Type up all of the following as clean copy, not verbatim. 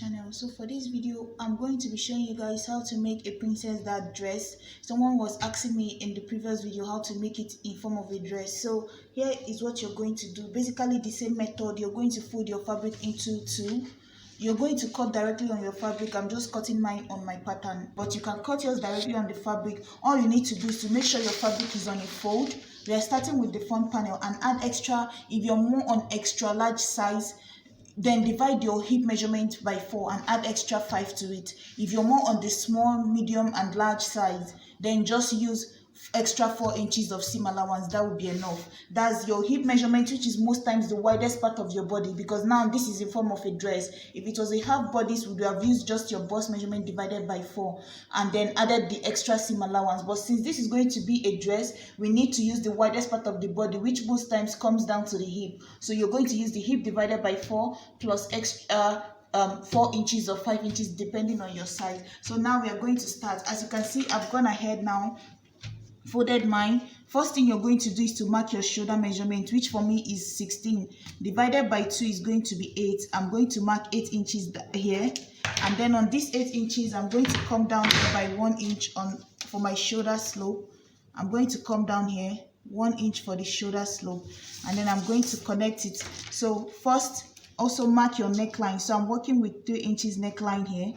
channel. So for this video I'm going to be showing you guys how to make a princess dart dress. Someone was asking me in the previous video how to make it in form of a dress. So here is what you're going to do. Basically the same method. You're going to fold your fabric into two. You're going to cut directly on your fabric. I'm just cutting mine on my pattern, but you can cut yours directly on the fabric. All you need to do is to make sure your fabric is on a fold. We are starting with the front panel and add extra. If you're more on extra large size, then divide your hip measurement by 4 and add extra 5 to it. If you're more on the small, medium and large size, then just use extra 4 inches of seam allowance. That will be enough. That's your hip measurement, which is most times the widest part of your body, because now this is in form of a dress. If it was a half bodice, we would have used just your bust measurement divided by 4 and then added the extra seam allowance. But since this is going to be a dress, we need to use the widest part of the body, which most times comes down to the hip. So you're going to use the hip divided by 4 plus extra 4 inches or 5 inches depending on your size. So now we are going to start. As you can see, I've gone ahead now, folded mine. First thing you're going to do is to mark your shoulder measurement, which for me is 16 divided by 2 is going to be 8. I'm going to mark 8 inches here, and then on this 8 inches I'm going to come down here by 1 inch on for my shoulder slope. I'm going to come down here 1 inch for the shoulder slope, and then I'm going to connect it. So first also mark your neckline. So I'm working with 3 inches neckline here,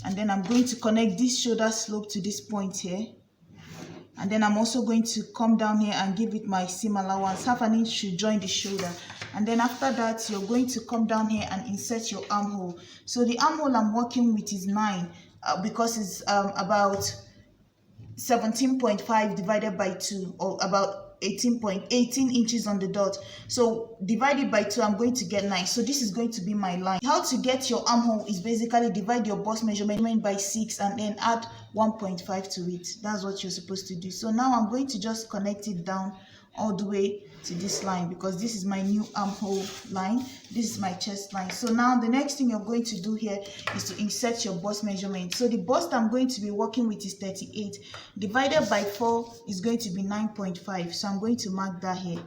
and then I'm going to connect this shoulder slope to this point here. And then I'm also going to come down here and give it my seam allowance. Half an inch should join the shoulder. And then after that, you're going to come down here and insert your armhole. So the armhole I'm working with is 9 because it's about 17.5 divided by 2, or about 18 inches on the dot. So divided by 2, I'm going to get 9. So this is going to be my line. How to get your armhole is basically divide your bust measurement by 6 and then add 1.5 to it. That's what you're supposed to do. So now I'm going to just connect it down all the way to this line, because this is my new armhole line. This is my chest line. So now the next thing you're going to do here is to insert your bust measurement. So the bust I'm going to be working with is 38 divided by 4 is going to be 9.5. So I'm going to mark that here,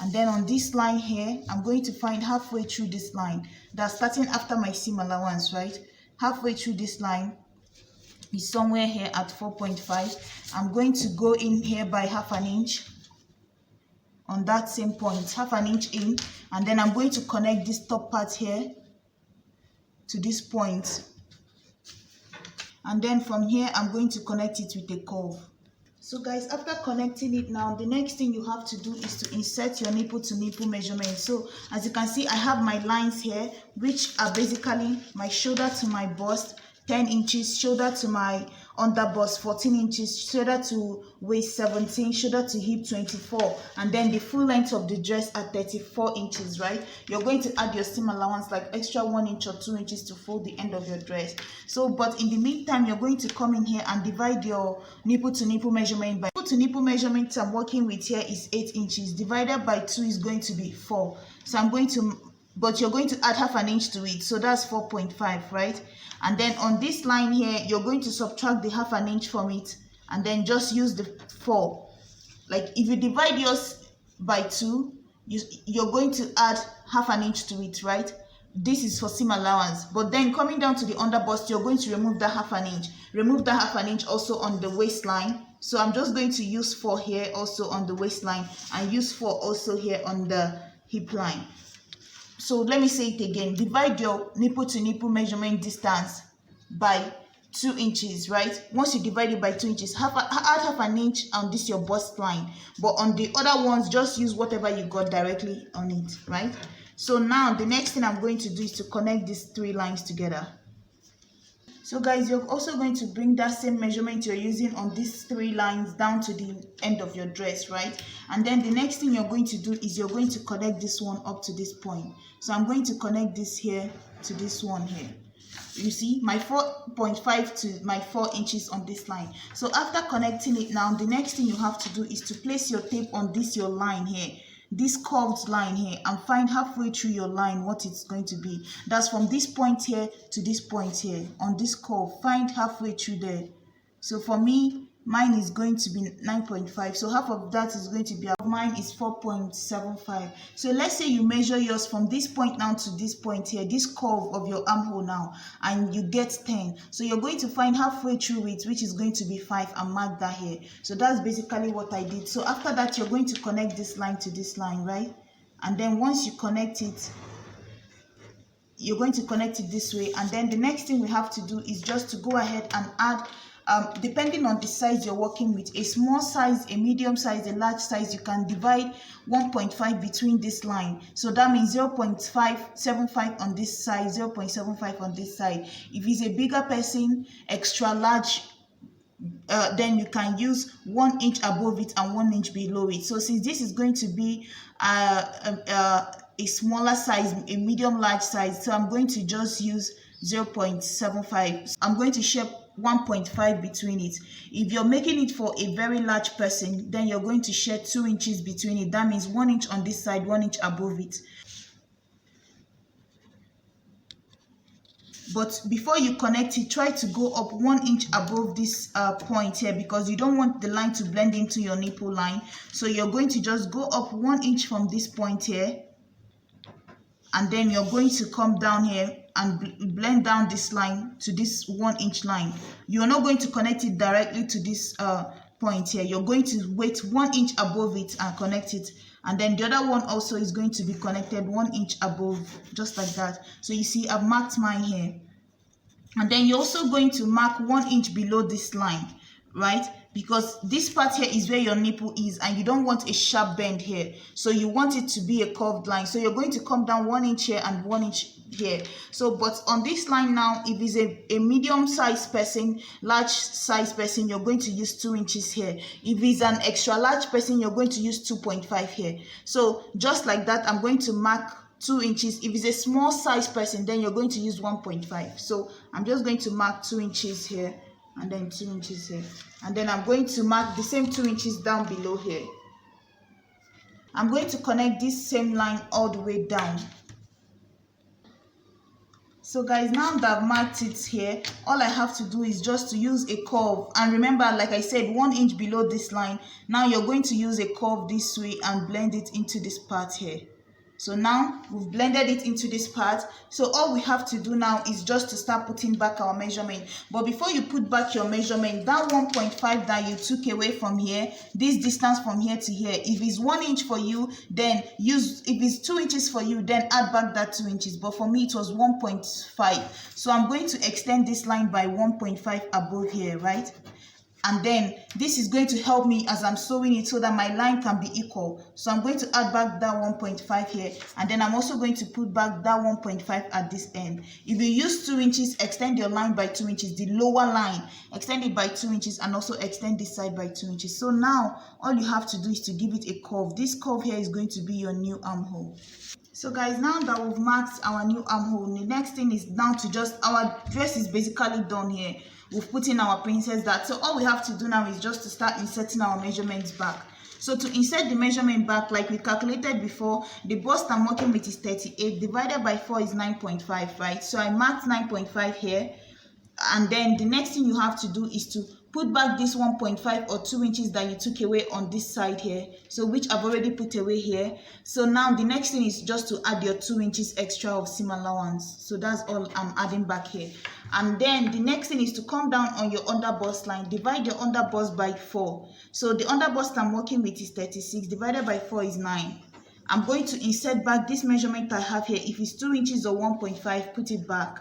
and then on this line here I'm going to find halfway through this line. That's starting after my seam allowance, right? Halfway through this line is somewhere here at 4.5. I'm going to go in here by half an inch on that same point, half an inch in, and then I'm going to connect this top part here to this point, and then from here I'm going to connect it with a curve. So guys, after connecting it now, the next thing you have to do is to insert your nipple to nipple measurement. So as you can see, I have my lines here, which are basically my shoulder to my bust 10 inches, shoulder to my under bust 14 inches, shoulder to waist 17, shoulder to hip 24, and then the full length of the dress at 34 inches, right? You're going to add your seam allowance like extra 1 inch or 2 inches to fold the end of your dress. So but in the meantime, you're going to come in here and divide your nipple to nipple measurement by nipple to nipple measurement I'm working with here is 8 inches divided by 2 is going to be 4. So I'm going to, but you're going to add half an inch to it, so that's 4.5, right? And then on this line here, you're going to subtract the half an inch from it and then just use the 4. Like if you divide yours by 2, you're going to add half an inch to it, right? This is for seam allowance. But then coming down to the under bust, you're going to remove that half an inch. Remove that half an inch also on the waistline. So I'm just going to use 4 here also on the waistline and use 4 also here on the hip line. So let me say it again. Divide your nipple to nipple measurement distance by 2 inches, right? Once you divide it by 2 inches, add half an inch on this your bust line. But on the other ones, just use whatever you got directly on it, right? So now the next thing I'm going to do is to connect these 3 lines together. So guys, you're also going to bring that same measurement you're using on these 3 lines down to the end of your dress, right? And then the next thing you're going to do is you're going to connect this one up to this point. So I'm going to connect this here to this one here. You see my 4.5 to my 4 inches on this line. So after connecting it now, the next thing you have to do is to place your tape on this your line here, this curved line here, and find halfway through your line what it's going to be. That's from this point here to this point here on this curve. Find halfway through there. So for me, Mine is going to be 9.5, so half of that is going to be, mine is 4.75. So let's say you measure yours from this point now to this point here, this curve of your armhole now, and you get 10. So you're going to find halfway through it, which is going to be 5, and mark that here. So that's basically what I did. So after that, you're going to connect this line to this line, right? And then once you connect it, you're going to connect it this way. And then the next thing we have to do is just to go ahead and add, depending on the size you're working with, a small size, a medium size, a large size, you can divide 1.5 between this line. So that means 0.575 on this side, 0.75 on this side. If it's a bigger person, extra large, then you can use 1 inch above it and 1 inch below it. So since this is going to be a smaller size, a medium large size, so I'm going to just use 0.75. I'm going to shape 1.5 between it. If you're making it for a very large person, then you're going to share 2 inches between it. That means 1 inch on this side, 1 inch above it. But before you connect it, try to go up 1 inch above this point here, because you don't want the line to blend into your nipple line. So you're going to just go up 1 inch from this point here, and then you're going to come down here and blend down this line to this 1 inch line. You're not going to connect it directly to this point here. You're going to wait 1 inch above it and connect it. And then the other one also is going to be connected 1 inch above, just like that. So you see, I've marked mine here. And then you're also going to mark 1 inch below this line, right? Because this part here is where your nipple is, and you don't want a sharp bend here. So you want it to be a curved line. So you're going to come down 1 inch here and 1 inch here. So, but on this line now, if it's a medium size person, large size person, you're going to use 2 inches here. If it's an extra large person, you're going to use 2.5 here. So just like that, I'm going to mark 2 inches. If it's a small size person, then you're going to use 1.5. So I'm just going to mark 2 inches here, and then 2 inches here. And then I'm going to mark the same 2 inches down below here. I'm going to connect this same line all the way down. So guys, now that I've marked it here, all I have to do is just to use a curve. And remember, like I said, 1 inch below this line. Now you're going to use a curve this way and blend it into this part here. So now we've blended it into this part. So all we have to do now is just to start putting back our measurement. But before you put back your measurement, that 1.5 that you took away from here, this distance from here to here, if it's 1 inch for you, then use, if it's 2 inches for you, then add back that 2 inches. But for me, it was 1.5. So I'm going to extend this line by 1.5 above here, right? And then this is going to help me as I'm sewing it so that my line can be equal. So I'm going to add back that 1.5 here. And then I'm also going to put back that 1.5 at this end. If you use 2 inches, extend your line by 2 inches. The lower line, extend it by 2 inches, and also extend this side by 2 inches. So now all you have to do is to give it a curve. This curve here is going to be your new armhole. So guys, now that we've marked our new armhole, the next thing is now to just, our dress is basically done here. We've put in our princess dart. So all we have to do now is just to start inserting our measurements back. So to insert the measurement back, like we calculated before, the bust I'm working with is 38, divided by 4 is 9.5, right? So I marked 9.5 here. And then the next thing you have to do is to put back this 1.5 or 2 inches that you took away on this side here, so which I've already put away here. So now the next thing is just to add your 2 inches extra of seam allowance. So that's all I'm adding back here. And then the next thing is to come down on your under bust line, divide your under bust by 4. So the under bust I'm working with is 36, divided by 4 is 9. I'm going to insert back this measurement I have here. If it's 2 inches or 1.5, put it back.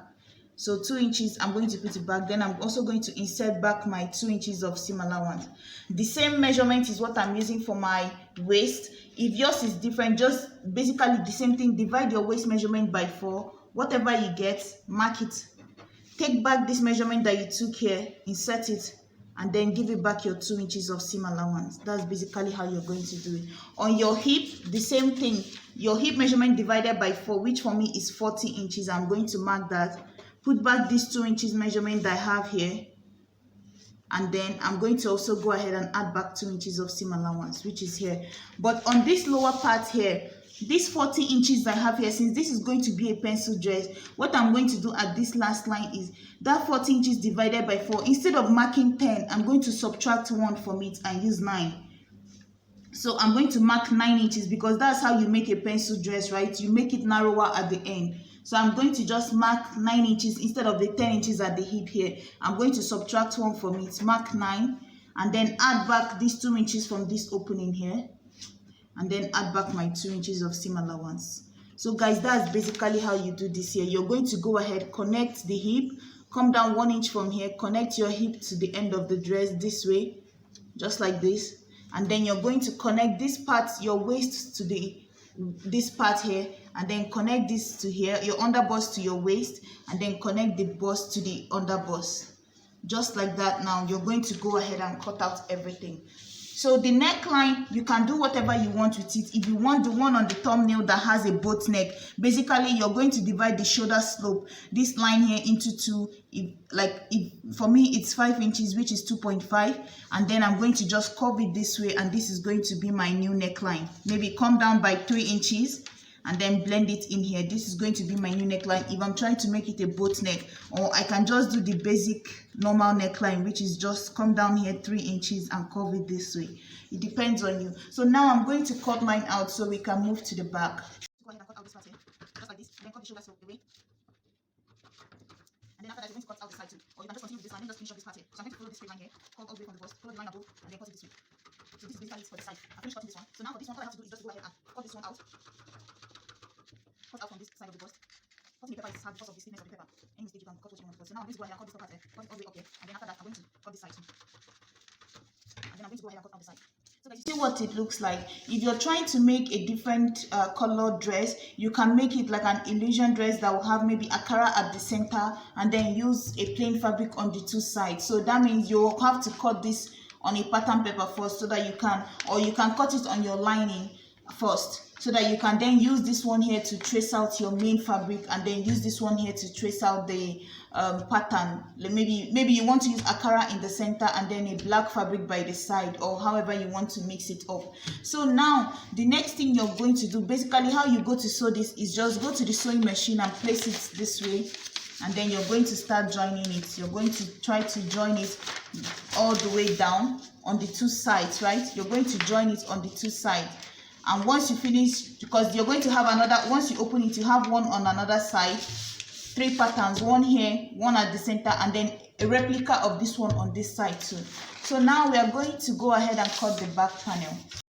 So 2 inches, I'm going to put it back. Then I'm also going to insert back my 2 inches of seam allowance. The same measurement is what I'm using for my waist. If yours is different, just basically the same thing. Divide your waist measurement by 4. Whatever you get, mark it. Take back this measurement that you took here, insert it, and then give it back your 2 inches of seam allowance. That's basically how you're going to do it. On your hip, the same thing. Your hip measurement divided by 4, which for me is 40 inches. I'm going to mark that. Put back this 2 inches measurement that I have here, and then I'm going to also go ahead and add back 2 inches of seam allowance, which is here. But on this lower part here, this 40 inches I have here, since this is going to be a pencil dress, what I'm going to do at this last line is that 40 inches divided by 4. Instead of marking 10, I'm going to subtract 1 from it and use 9. So I'm going to mark 9 inches because that's how you make a pencil dress, right? You make it narrower at the end. So I'm going to just mark 9 inches instead of the 10 inches at the hip here. I'm going to subtract 1 from it, mark 9, and then add back these 2 inches from this opening here, and then add back my 2 inches of seam allowance. So guys, that's basically how you do this here. You're going to go ahead, connect the hip, come down 1 inch from here, connect your hip to the end of the dress this way, just like this. And then you're going to connect this part, your waist, to this part here, and then connect this to here, your underbust to your waist, and then connect the bust to the underbust. Just like that. Now you're going to go ahead and cut out everything. So the neckline, you can do whatever you want with it. If you want the one on the thumbnail that has a boat neck, basically you're going to divide the shoulder slope, this line here, into 2. For me it's 5 inches, which is 2.5, and then I'm going to just curve it this way, and this is going to be my new neckline. Maybe come down by 3 inches and then blend it in here. This is going to be my new neckline if I'm trying to make it a boat neck, or I can just do the basic normal neckline, which is just come down here 3 inches and curve it this way. It depends on you. So now I'm going to cut mine out so we can move to the back. Go ahead and cut out this part here, just like this, then cut the shoulder slope away. And then after that, you're going to cut out the side too. Or you can just continue with this line, then just finish up this part here. So I'm going to follow this straight line here, cut all the way from the bust, follow the line above, and then cut it this way. So this is basically it for the side. I finished cutting this one. So now for this one, all I have to do is just go ahead and cut this one out. Cut out from this side of the bust. Cutting the paper is hard because of the stiffness of the paper. Any mistake, you can cut what you want. So now I'm going to go ahead and cut this part here, cut it all the way up here, and then after that, I'm going to cut this side too. And then I'm going to go ahead and cut out the side. So guys, you see what it looks like. If you're trying to make a different colored dress, you can make it like an illusion dress that will have maybe akara at the center, and then use a plain fabric on the 2 sides. So that means you'll have to cut this on a pattern paper first, so that you can, or you can cut it on your lining first, so that you can then use this one here to trace out your main fabric, and then use this one here to trace out the pattern. Maybe you want to use akara in the center and then a black fabric by the side, or however you want to mix it up. So now the next thing you're going to do, basically how you go to sew this, is just go to the sewing machine and place it this way, and then you're going to start joining it. You're going to try to join it all the way down on the 2 sides, right? You're going to join it on the 2 sides. And once you finish, because you're going to have another, once you open it, you have one on another side, 3 patterns, one here, one at the center, and then a replica of this one on this side too. So now we are going to go ahead and cut the back panel.